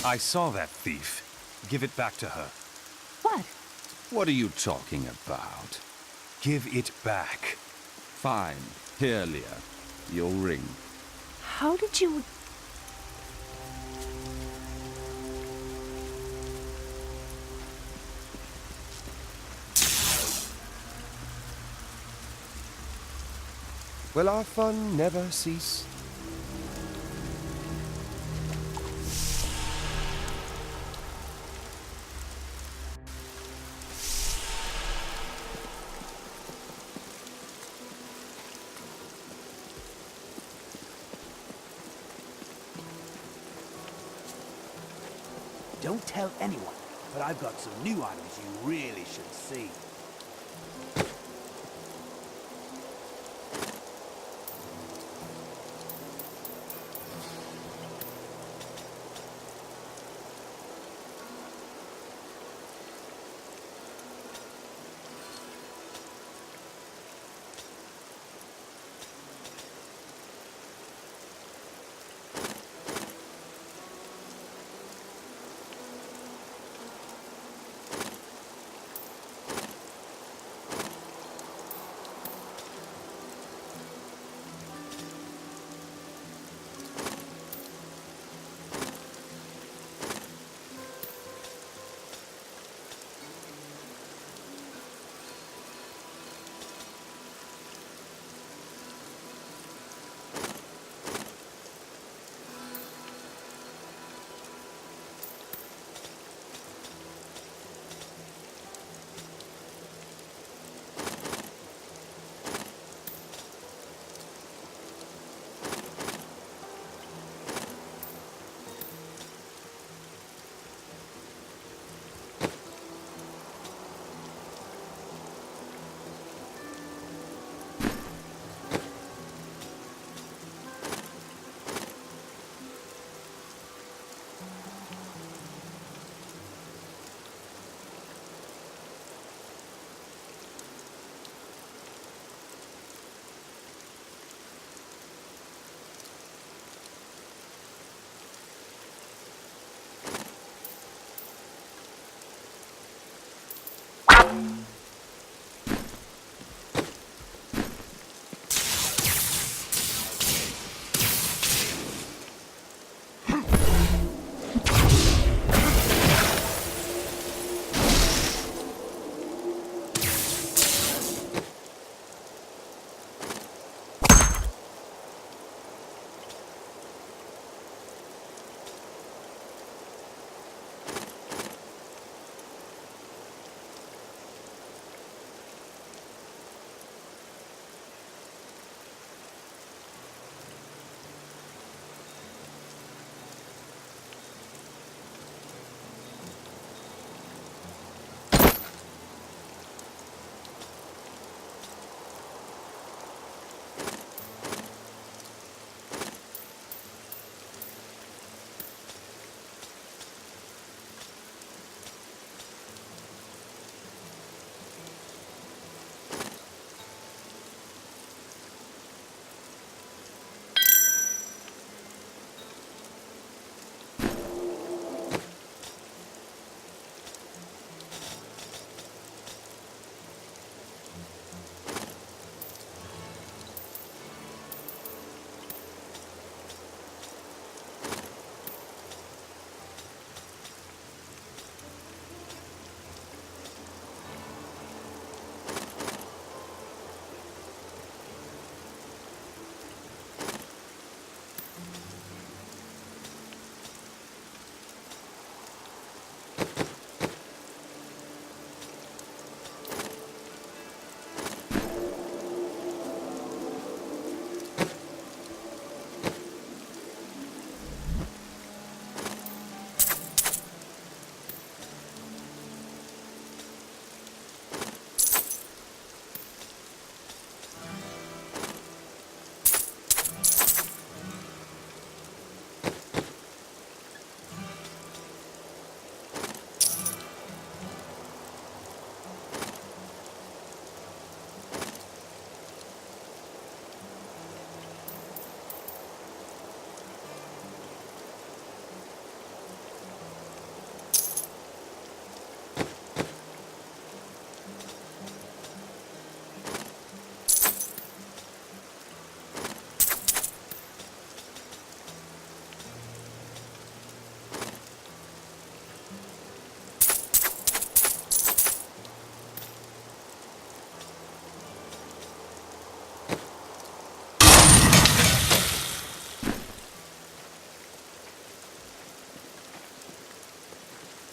I saw that thief. Give it back to her. What? What are you talking about? Give it back. Fine. Here, Leah. Your ring. How did you... Will our fun never cease? Don't tell anyone, but I've got some new items you really should see.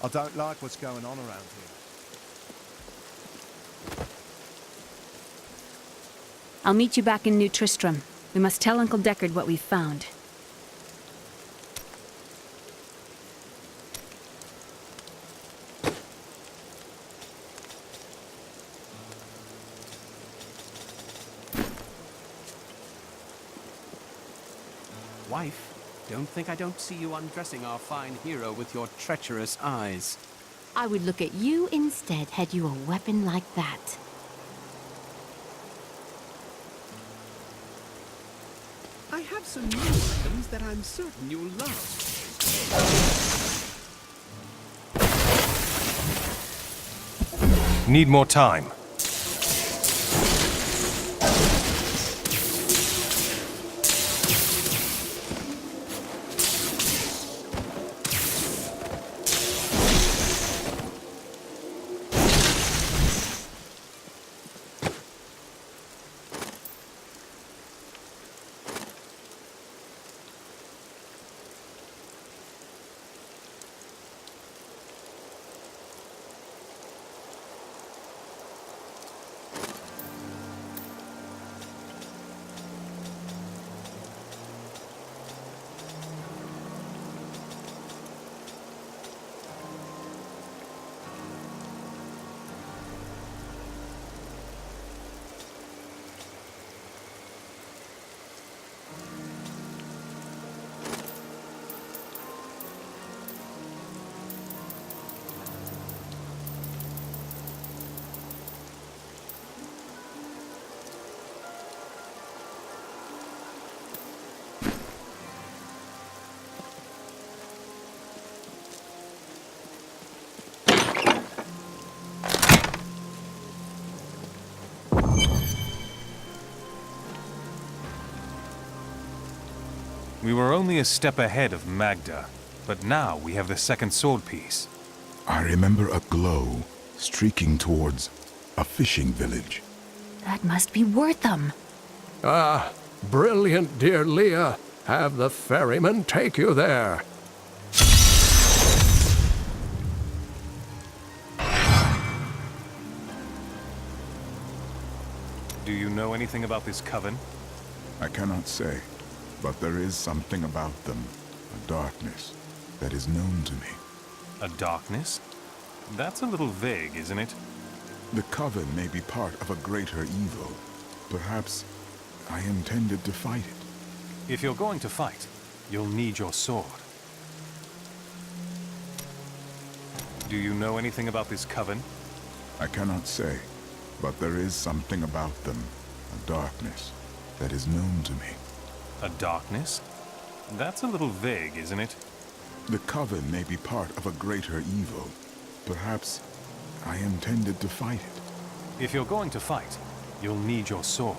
I don't like what's going on around here. I'll meet you back in New Tristram. We must tell Uncle Deckard what we've found. Wife, don't think I don't see you undressing our fine hero with your treacherous eyes. I would look at you instead had you a weapon like that. I have some new items that I'm certain you'll love. Need more time. We were only a step ahead of Magda, but now we have the second sword piece. I remember a glow streaking towards a fishing village. That must be Wortham. Ah, brilliant, dear Leah. Have the ferryman take you there. Do you know anything about this coven? I cannot say, but there is something about them, a darkness, that is known to me. A darkness? That's a little vague, isn't it? The coven may be part of a greater evil. Perhaps I intended to fight it. If you're going to fight, you'll need your sword. Do you know anything about this coven? I cannot say, but there is something about them, a darkness, that is known to me. A darkness? That's a little vague, isn't it? The coven may be part of a greater evil. Perhaps I intended to fight it. If you're going to fight, you'll need your sword.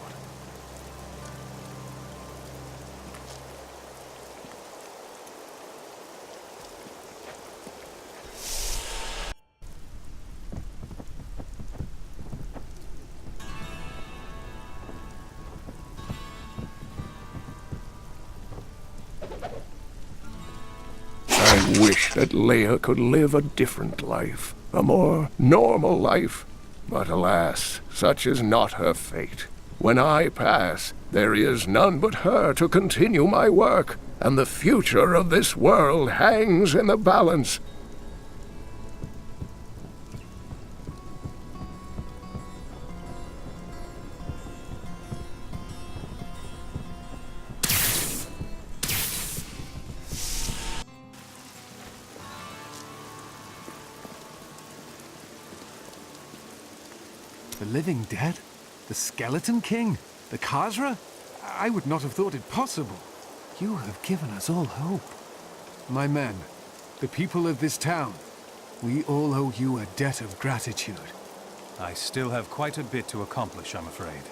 I wish that Leia could live a different life, a more normal life. But alas, such is not her fate. When I pass, there is none but her to continue my work, and the future of this world hangs in the balance. The living dead? The Skeleton King? The Khazra? I would not have thought it possible. You have given us all hope. My men, the people of this town, we all owe you a debt of gratitude. I still have quite a bit to accomplish, I'm afraid.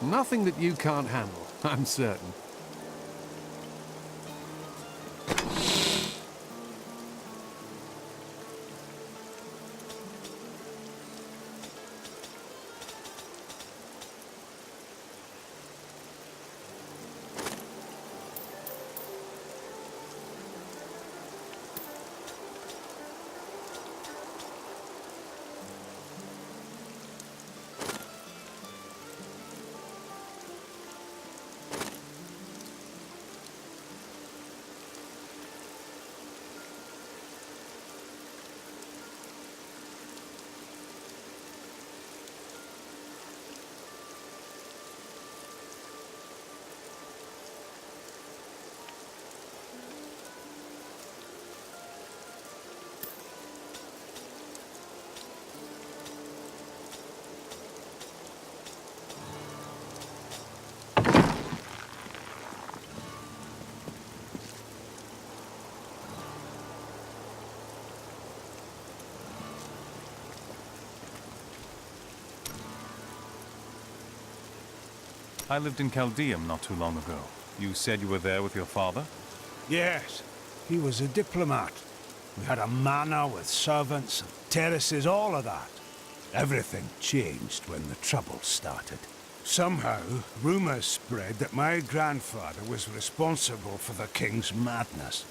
Nothing that you can't handle, I'm certain. I lived in Chaldeum not too long ago. You said you were there with your father? Yes, he was a diplomat. We had a manor with servants and terraces, all of that. Everything changed when the trouble started. Somehow, rumors spread that my grandfather was responsible for the king's madness.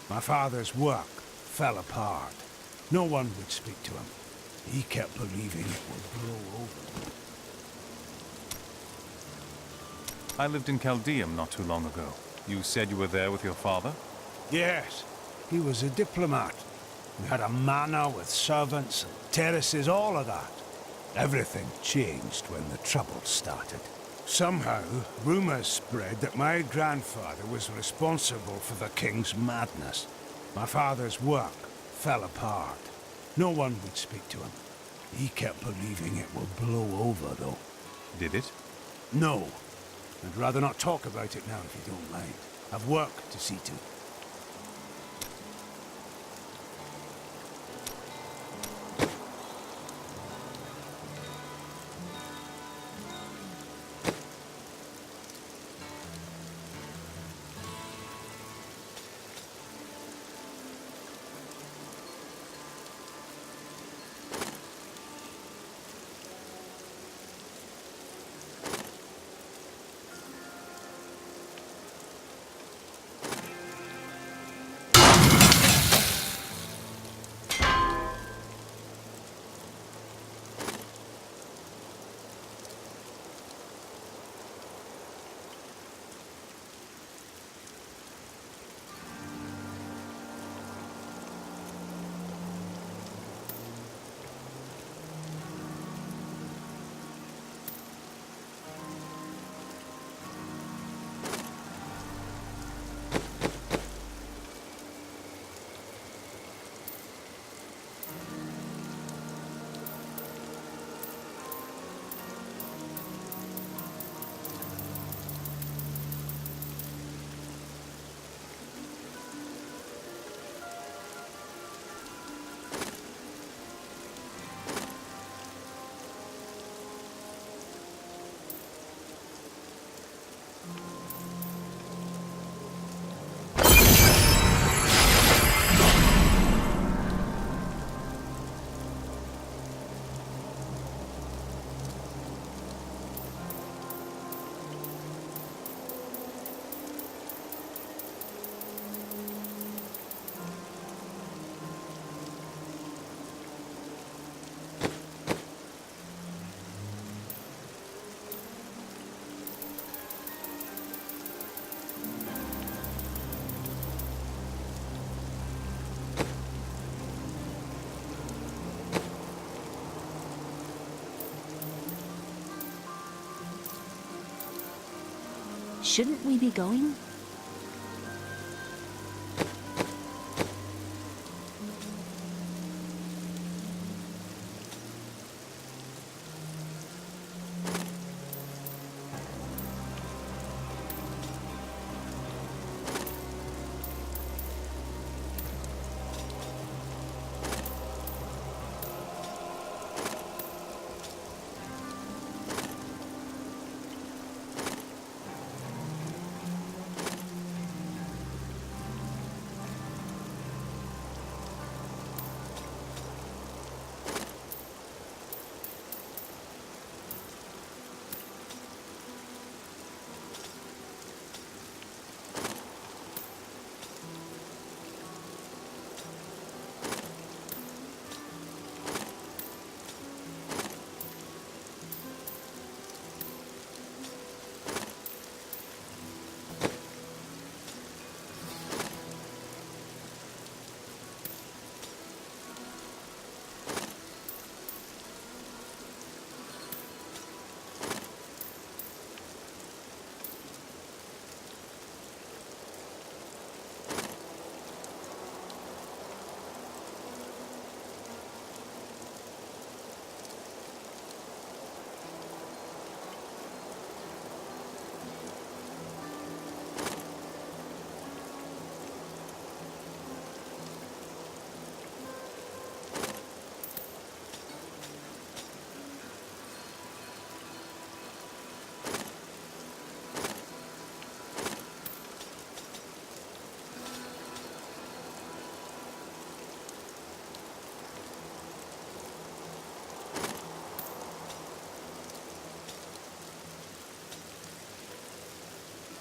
My father's work fell apart. No one would speak to him. He kept believing it would blow over. I lived in Chaldeum not too long ago. You said you were there with your father? Yes, he was a diplomat. We had a manor with servants and terraces, all of that. Everything changed when the trouble started. Somehow, rumors spread that my grandfather was responsible for the king's madness. My father's work fell apart. No one would speak to him. He kept believing it would blow over, though. Did it? No. I'd rather not talk about it now, if you don't mind. I've work to see to. Shouldn't we be going?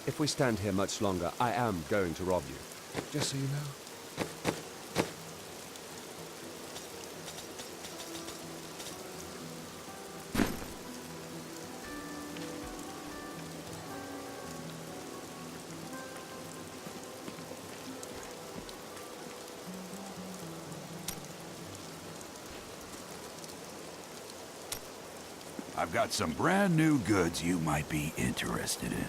If we stand here much longer, I am going to rob you. Just so you know. I've got some brand new goods you might be interested in.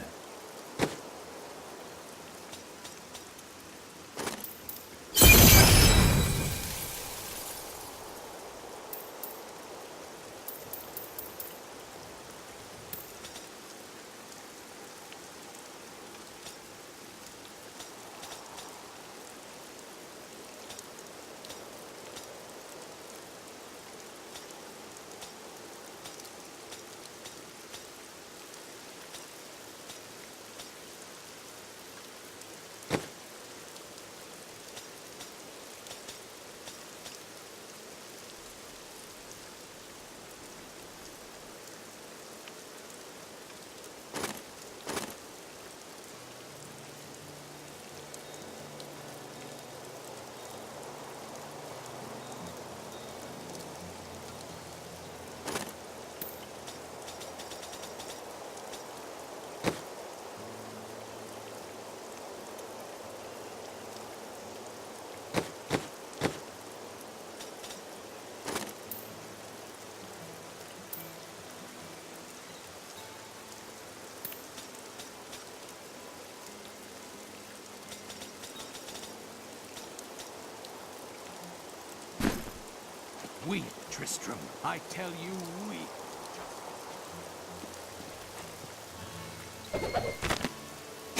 We, Tristram, I tell you, we.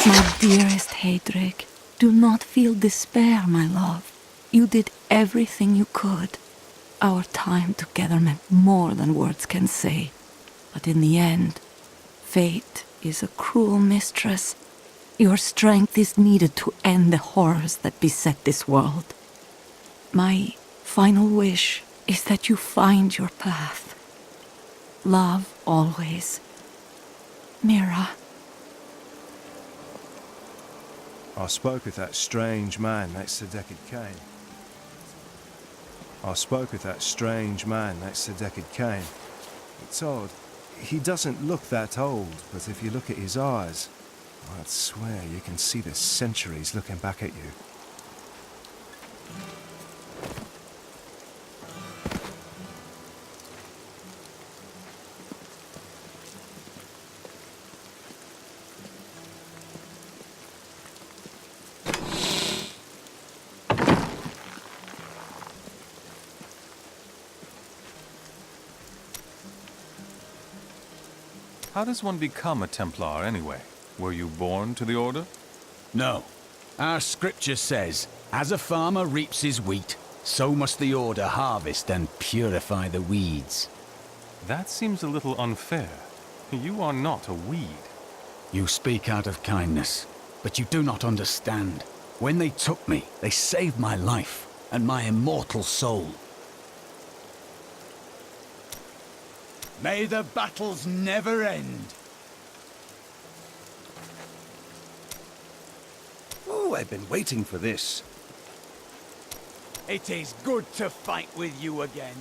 My dearest Heydrich, do not feel despair, my love. You did everything you could. Our time together meant more than words can say. But in the end, fate is a cruel mistress. Your strength is needed to end the horrors that beset this world. My final wish is that you find your path. Love always. Mira. I spoke with that strange man next to Deckard Cain. It's odd. He doesn't look that old, but if you look at his eyes, I'd swear you can see the centuries looking back at you. How does one become a Templar, anyway? Were you born to the Order? No. Our scripture says, as a farmer reaps his wheat, so must the Order harvest and purify the weeds. That seems a little unfair. You are not a weed. You speak out of kindness, but you do not understand. When they took me, they saved my life and my immortal soul. May the battles never end. Oh, I've been waiting for this. It is good to fight with you again.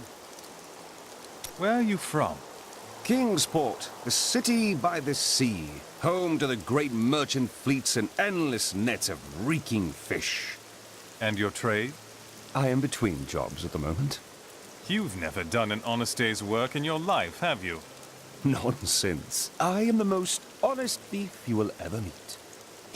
Where are you from? Kingsport, the city by the sea, home to the great merchant fleets and endless nets of reeking fish. And your trade? I am between jobs at the moment. You've never done an honest day's work in your life, have you? Nonsense. I am the most honest thief you will ever meet.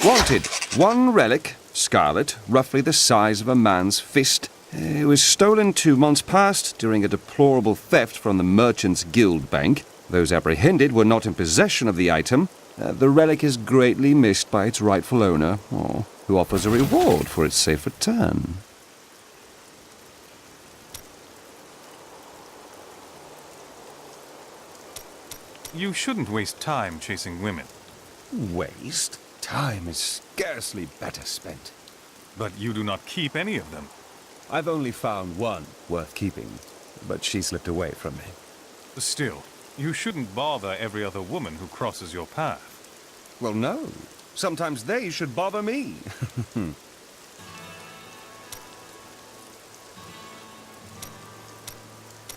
Wanted. One relic, scarlet, roughly the size of a man's fist. It was stolen 2 months past during a deplorable theft from the Merchants' Guild Bank. Those apprehended were not in possession of the item. The relic is greatly missed by its rightful owner, who offers a reward for its safe return. You shouldn't waste time chasing women. Waste? Time is scarcely better spent. But you do not keep any of them. I've only found one worth keeping, but she slipped away from me. Still, you shouldn't bother every other woman who crosses your path. Well, no. Sometimes they should bother me.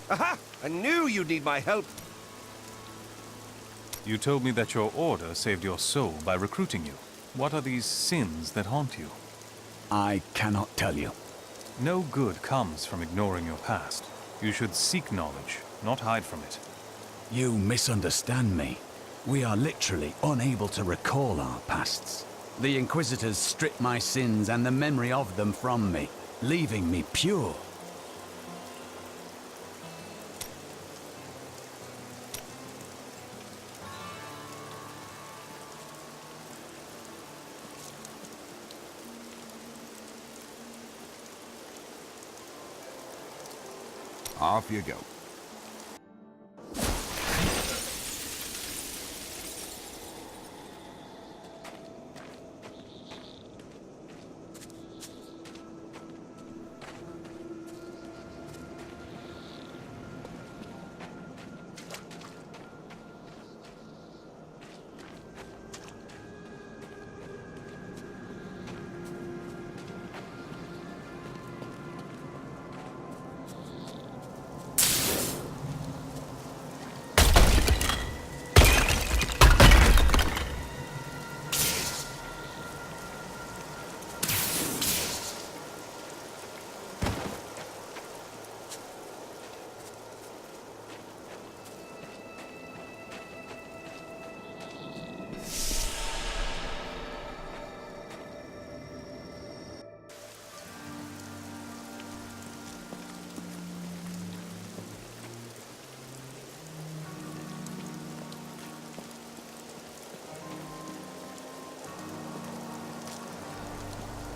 Aha! I knew you'd need my help. You told me that your order saved your soul by recruiting you. What are these sins that haunt you? I cannot tell you. No good comes from ignoring your past. You should seek knowledge, not hide from it. You misunderstand me. We are literally unable to recall our pasts. The Inquisitors stripped my sins and the memory of them from me, leaving me pure. Off you go.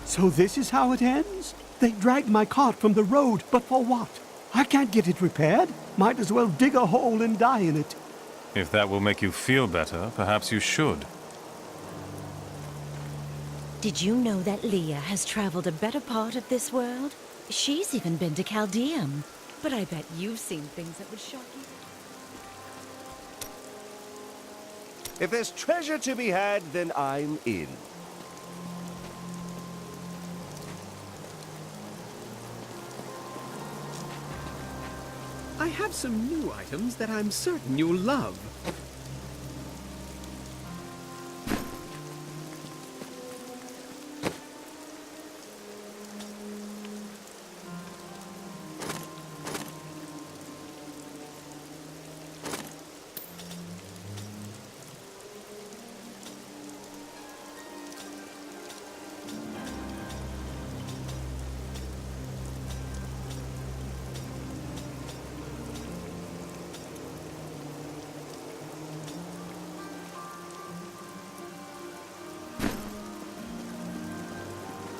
So this is how it ends? They dragged my cart from the road, but for what? I can't get it repaired. Might as well dig a hole and die in it. If that will make you feel better, perhaps you should. Did you know that Leah has traveled a better part of this world? She's even been to Chaldeum. But I bet you've seen things that would shock you. If there's treasure to be had, then I'm in. I have some new items that I'm certain you'll love.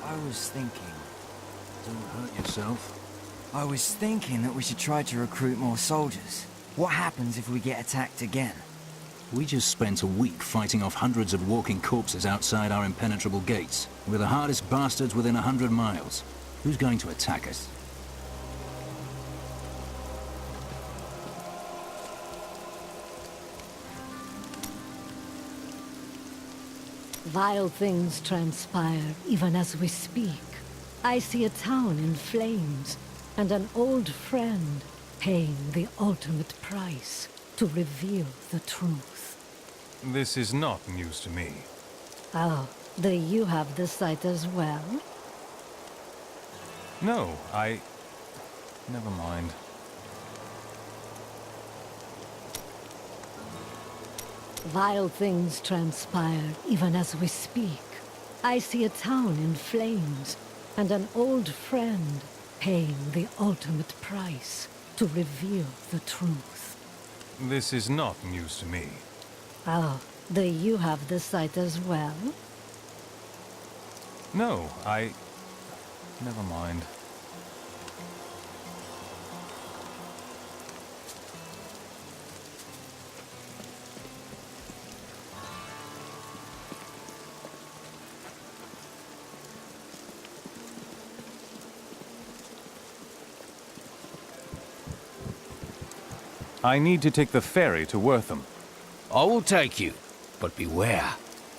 I was thinking... Don't hurt yourself. I was thinking that we should try to recruit more soldiers. What happens if we get attacked again? We just spent a week fighting off hundreds of walking corpses outside our impenetrable gates. We're the hardest bastards within 100 miles. Who's going to attack us? Vile things transpire even as we speak. I see a town in flames, and an old friend paying the ultimate price to reveal the truth. This is not news to me. Oh, do you have the sight as well? No, never mind. Vile things transpire even as we speak. I see a town in flames, and an old friend paying the ultimate price to reveal the truth. This is not news to me. Oh, do you have the sight as well? No, never mind. I need to take the ferry to Wortham. I will take you, but beware.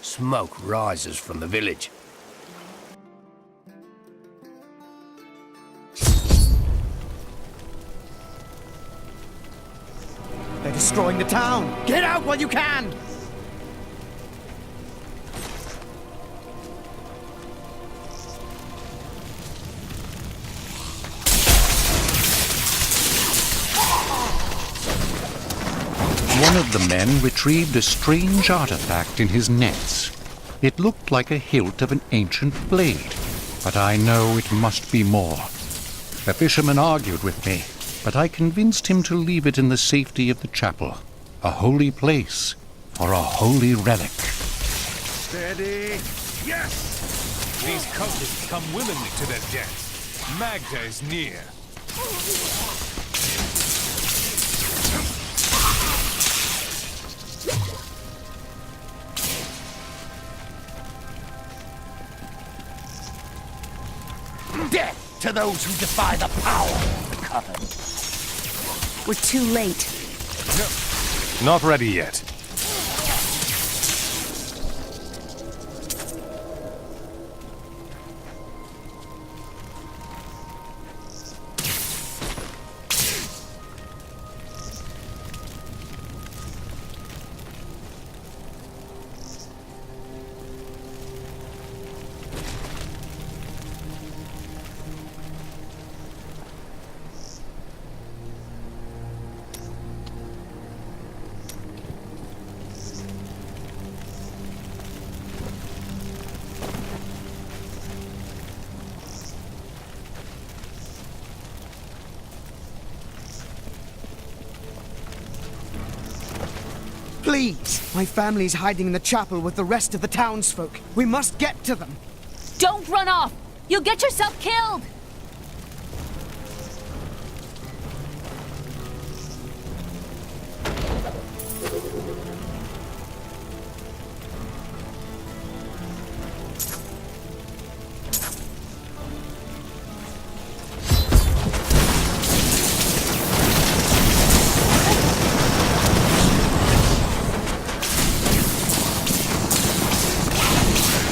Smoke rises from the village. They're destroying the town! Get out while you can! One of the men retrieved a strange artifact in his nets. It looked like a hilt of an ancient blade, but I know it must be more. The fisherman argued with me, but I convinced him to leave it in the safety of the chapel, a holy place for a holy relic. Steady! Yes! These cultists come willingly to their death. Magda is near. Death to those who defy the power of the Coven. We're too late. No, not ready yet. Please! My family's hiding in the chapel with the rest of the townsfolk. We must get to them. Don't run off! You'll get yourself killed!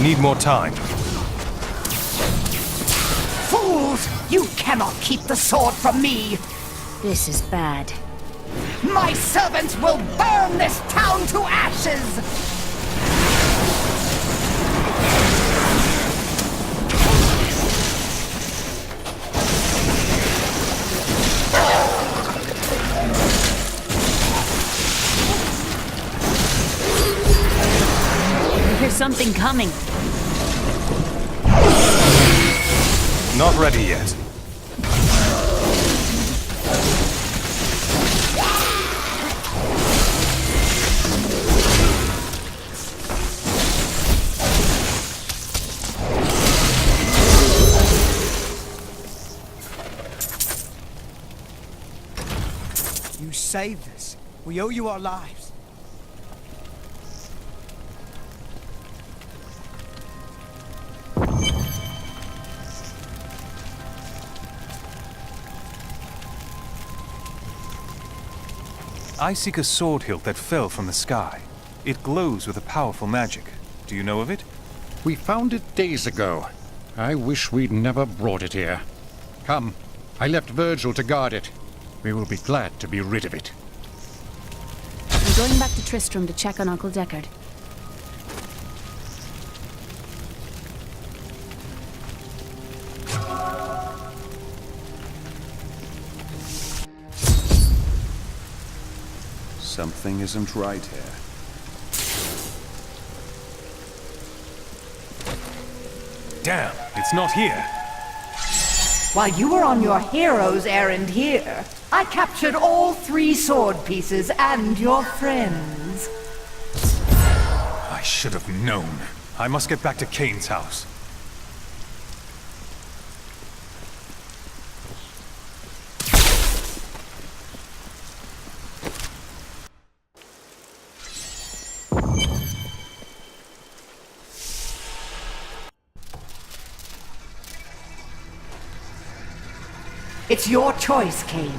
Need more time. Fools! You cannot keep the sword from me! This is bad. My servants will burn this town to ashes! There's something coming. Not ready yet. You saved us. We owe you our lives. I seek a sword hilt that fell from the sky. It glows with a powerful magic. Do you know of it? We found it days ago. I wish we'd never brought it here. Come, I left Virgil to guard it. We will be glad to be rid of it. I'm going back to Tristram to check on Uncle Deckard. Something isn't right here. Damn, it's not here. While you were on your hero's errand here, I captured all 3 sword pieces and your friends. I should have known. I must get back to Kane's house. It's your choice, Kane.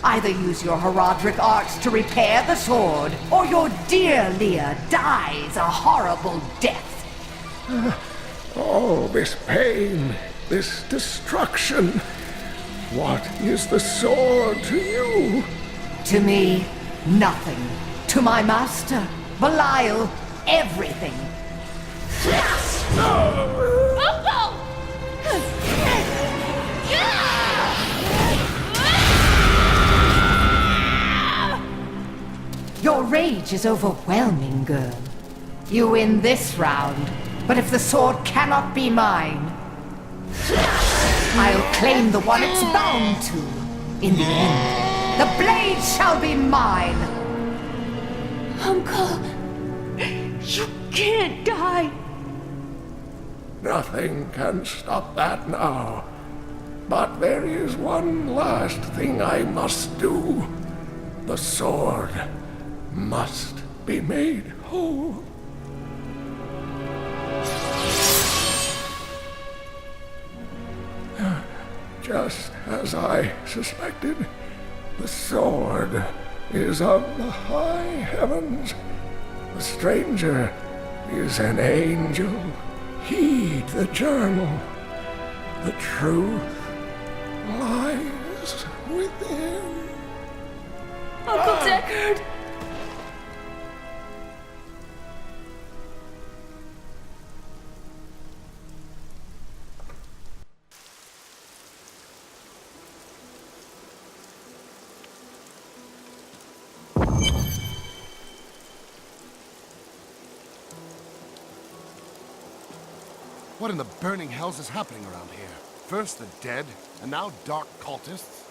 Either use your Herodric arts to repair the sword, or your dear Leah dies a horrible death. Oh, this pain, this destruction. What is the sword to you? To me, nothing. To my master, Belial, everything. Uncle! Your rage is overwhelming, girl. You win this round, but if the sword cannot be mine, I'll claim the one it's bound to. In the end, the blade shall be mine. Uncle, you can't die. Nothing can stop that now. But there is one last thing I must do. The sword must be made whole. Just as I suspected, the sword is of the high heavens. The stranger is an angel. Heed the journal. The truth lies within. Uncle Deckard! What in the burning hells is happening around here? First the dead, and now dark cultists?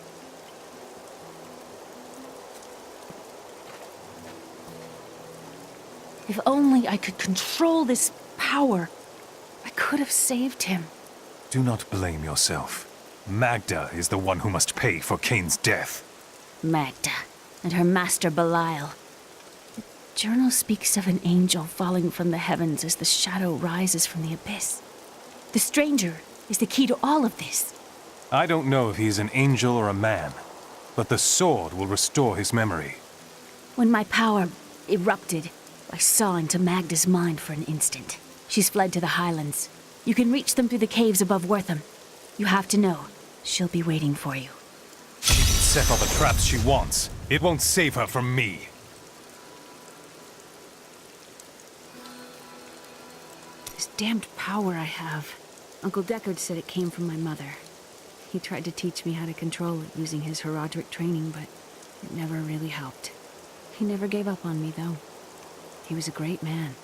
If only I could control this power, I could have saved him. Do not blame yourself. Magda is the one who must pay for Cain's death. Magda and her master Belial. The journal speaks of an angel falling from the heavens as the shadow rises from the abyss. The stranger is the key to all of this. I don't know if he's an angel or a man, but the sword will restore his memory. When my power erupted, I saw into Magda's mind for an instant. She's fled to the highlands. You can reach them through the caves above Wortham. You have to know, she'll be waiting for you. She can set all the traps she wants. It won't save her from me. This damned power I have. Uncle Deckard said it came from my mother. He tried to teach me how to control it using his Herodric training, but it never really helped. He never gave up on me, though. He was a great man.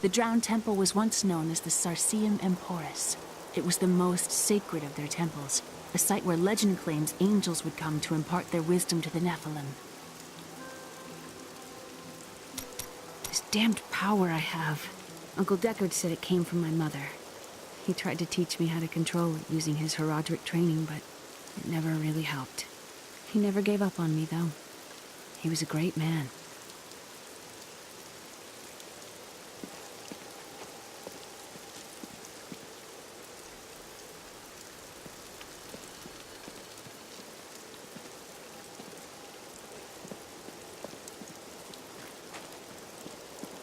The Drowned Temple was once known as the Sarsium Emporis. It was the most sacred of their temples, a site where legend claims angels would come to impart their wisdom to the Nephilim. This damned power I have. Uncle Deckard said it came from my mother. He tried to teach me how to control it using his Herodric training, but it never really helped. He never gave up on me, though. He was a great man.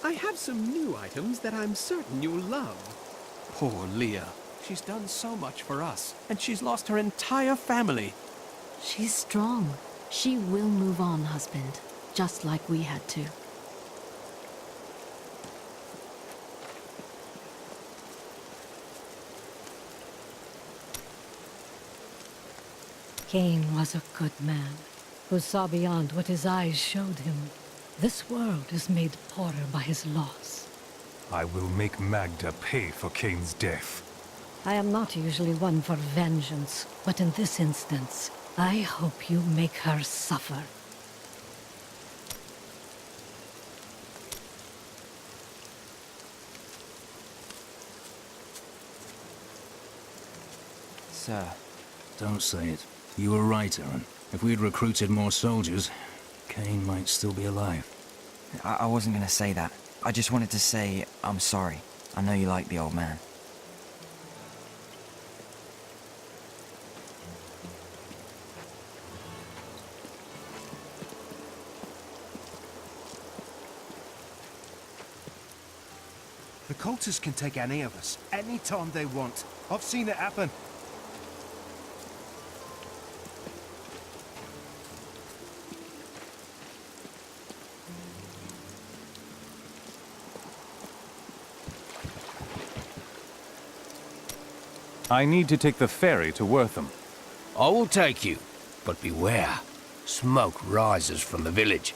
I have some new items that I'm certain you'll love. Poor Leah. She's done so much for us, and she's lost her entire family. She's strong. She will move on, husband, just like we had to. Cain was a good man, who saw beyond what his eyes showed him. This world is made poorer by his loss. I will make Magda pay for Cain's death. I am not usually one for vengeance, but in this instance, I hope you make her suffer. Sir. Don't say it. You were right, Aaron. If we'd recruited more soldiers, Cain might still be alive. I wasn't gonna say that. I just wanted to say I'm sorry. I know you like the old man. The cultists can take any of us, anytime they want. I've seen it happen. I need to take the ferry to Wortham. I will take you, but beware. Smoke rises from the village.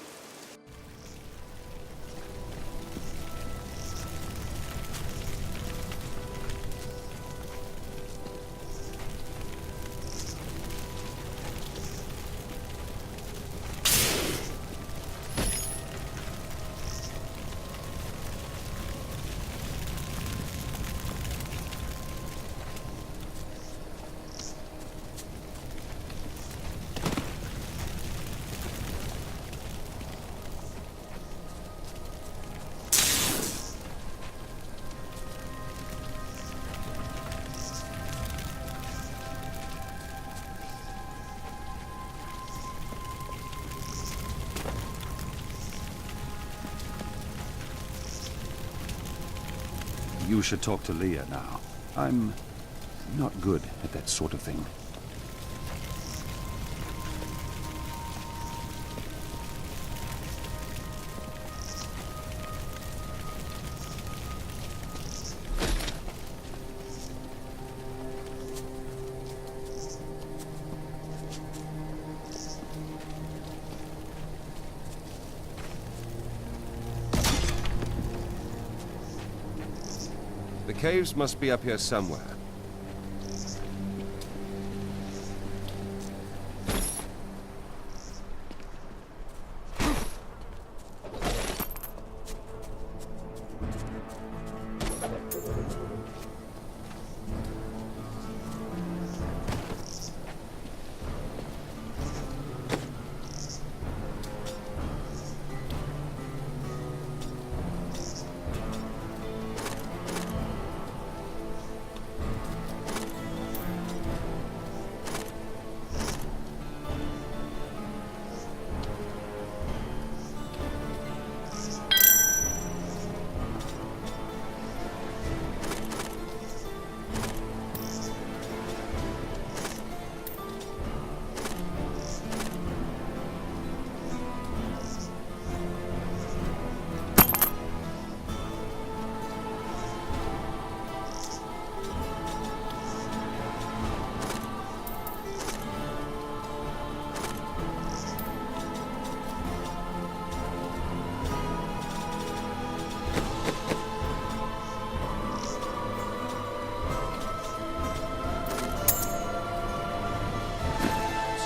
You should talk to Leah now. I'm not good at that sort of thing. The caves must be up here somewhere.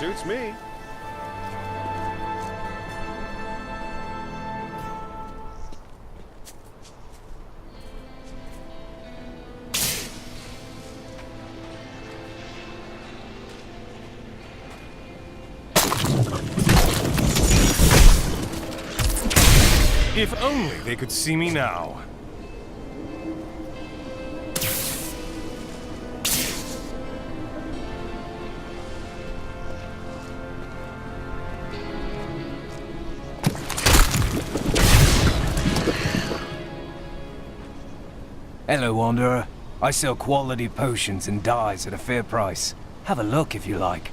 Suits me. If only they could see me now. Hello, Wanderer. I sell quality potions and dyes at a fair price. Have a look if you like.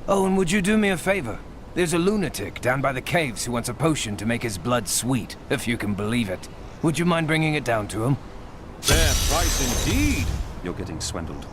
Oh, and would you do me a favor? There's a lunatic down by the caves who wants a potion to make his blood sweet, if you can believe it. Would you mind bringing it down to him? Fair price indeed. You're getting swindled.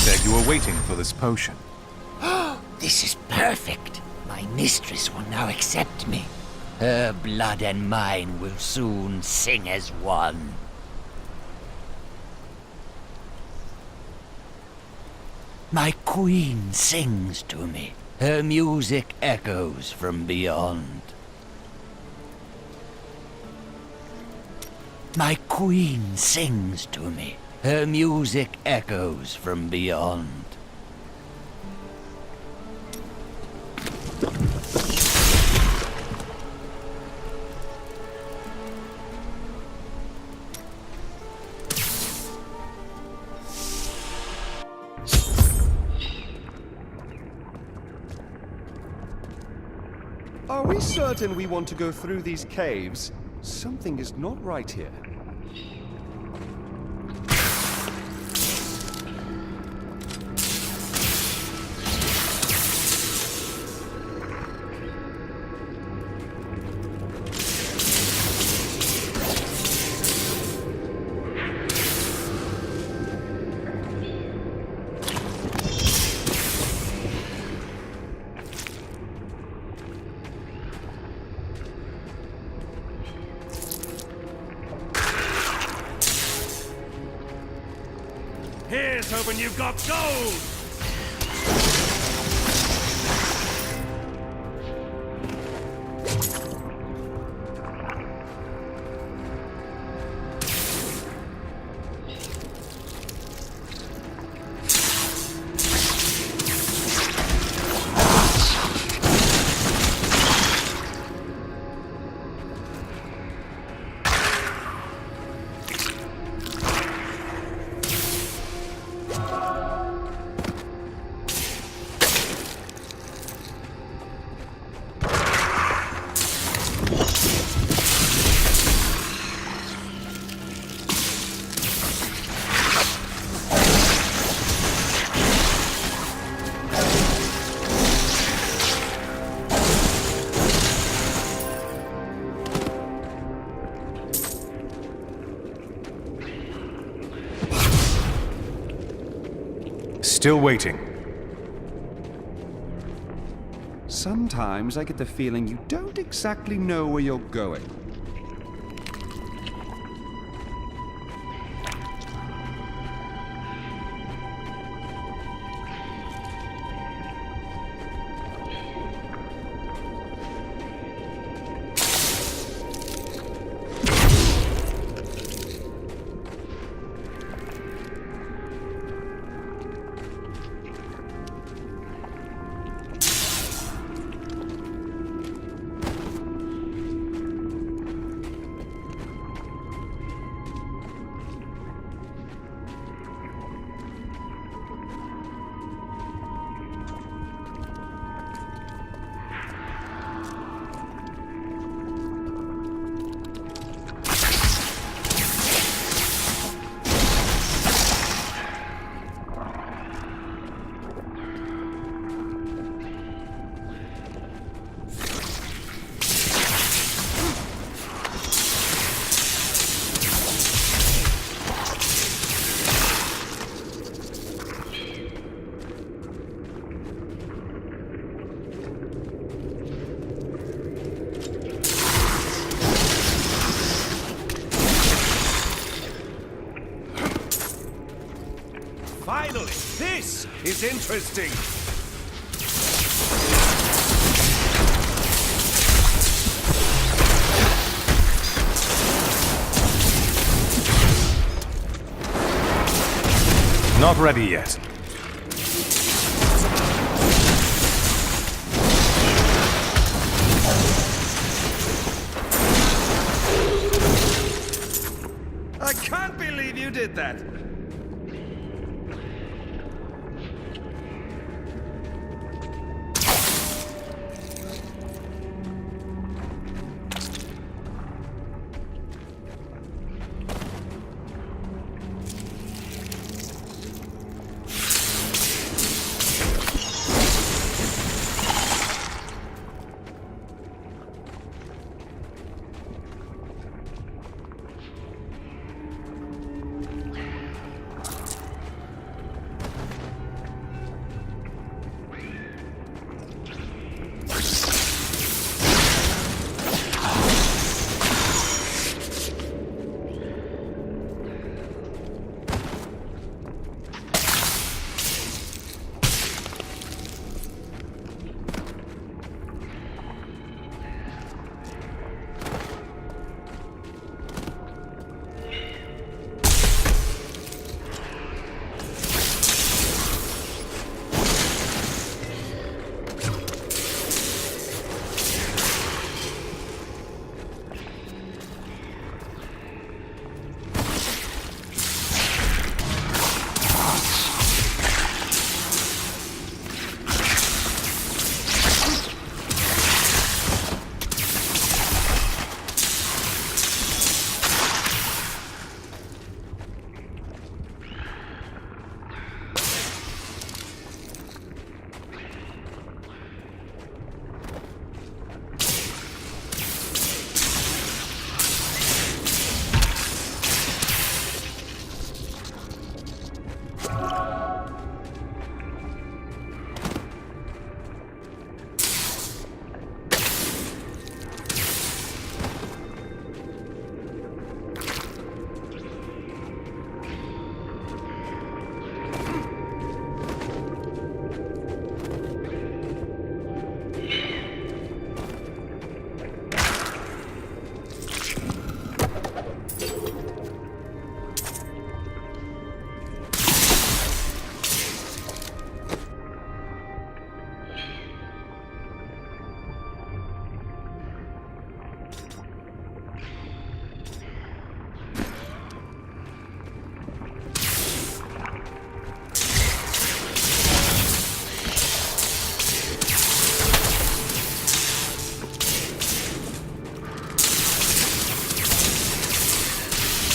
said you were waiting for this potion. This is perfect. My mistress will now accept me. Her blood and mine will soon sing as one. My queen sings to me. Her music echoes from beyond. My queen sings to me. Her music echoes from beyond. Are we certain we want to go through these caves? Something is not right here. Here's hoping you've got gold! Still waiting. Sometimes I get the feeling you don't exactly know where you're going. Finally! This is interesting! Not ready yet. I can't believe you did that!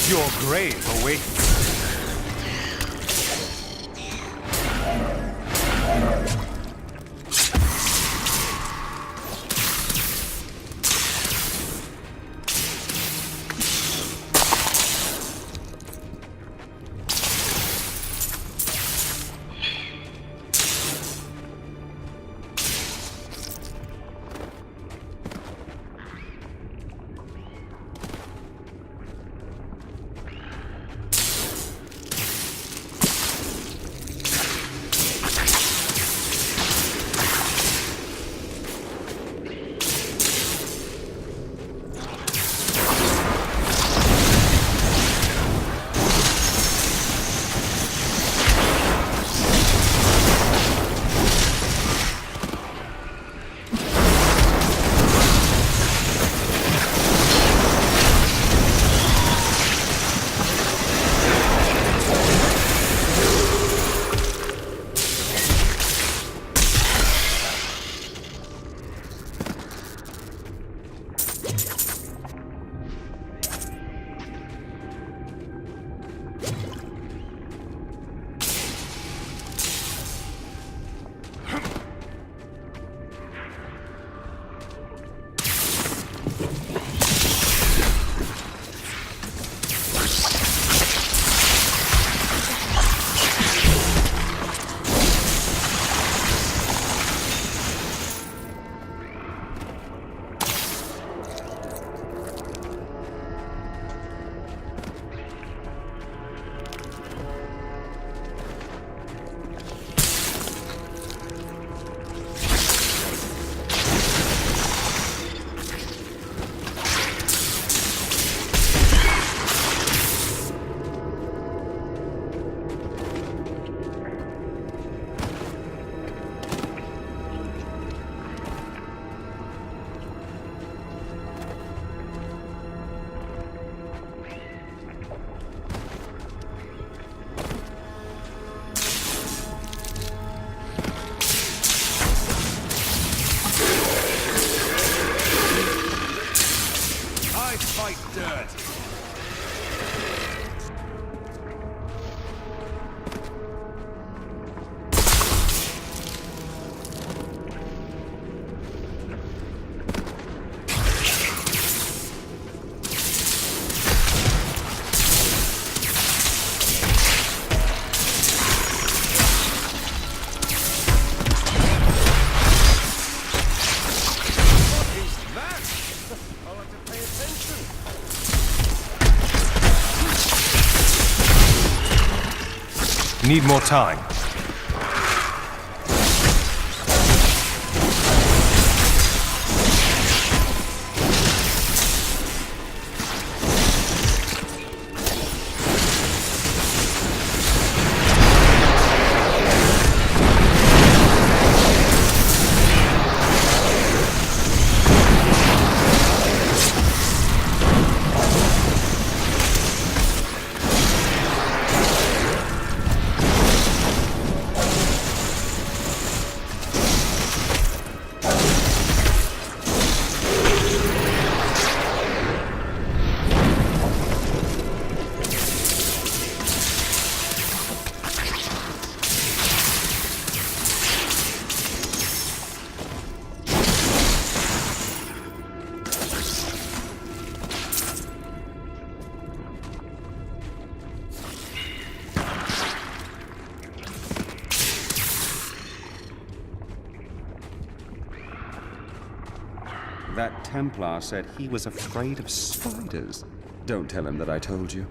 Your grave awaits. Need more time. That Templar said he was afraid of spiders. Don't tell him that I told you.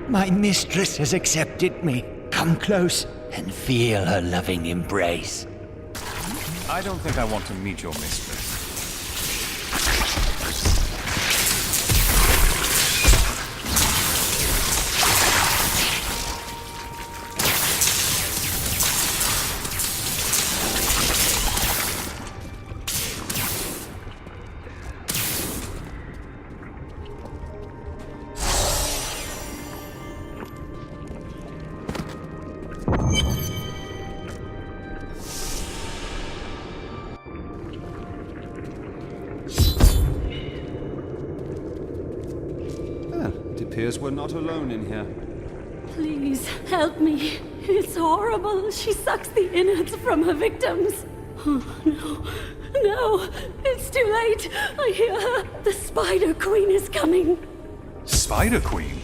My mistress has accepted me. Come close and feel her loving embrace. I don't think I want to meet your mistress. appears we're not alone in here. Please, help me. It's horrible. She sucks the innards from her victims. Oh, no. No, it's too late. I hear her. The Spider Queen is coming. Spider Queen?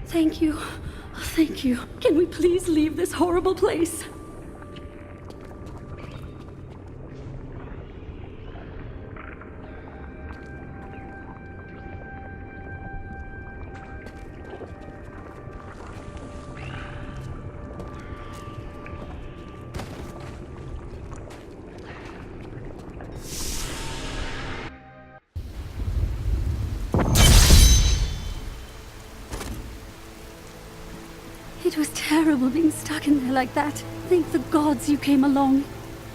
Thank you. Thank you. Can we please leave this horrible place? It was terrible being stuck in there like that. Thank the gods you came along.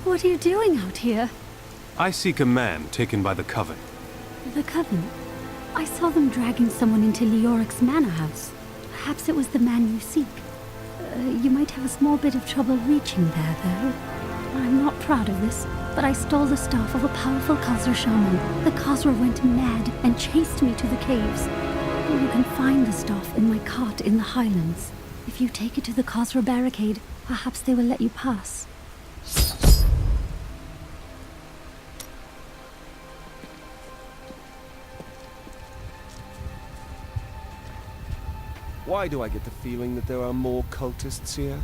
What are you doing out here? I seek a man taken by the Coven. The Coven? I saw them dragging someone into Leoric's manor house. Perhaps it was the man you seek. You might have a small bit of trouble reaching there, though. I'm not proud of this, but I stole the staff of a powerful Khazra shaman. The Khazra went mad and chased me to the caves. You can find the staff in my cart in the highlands. If you take it to the Khazra barricade, perhaps they will let you pass. Why do I get the feeling that there are more cultists here?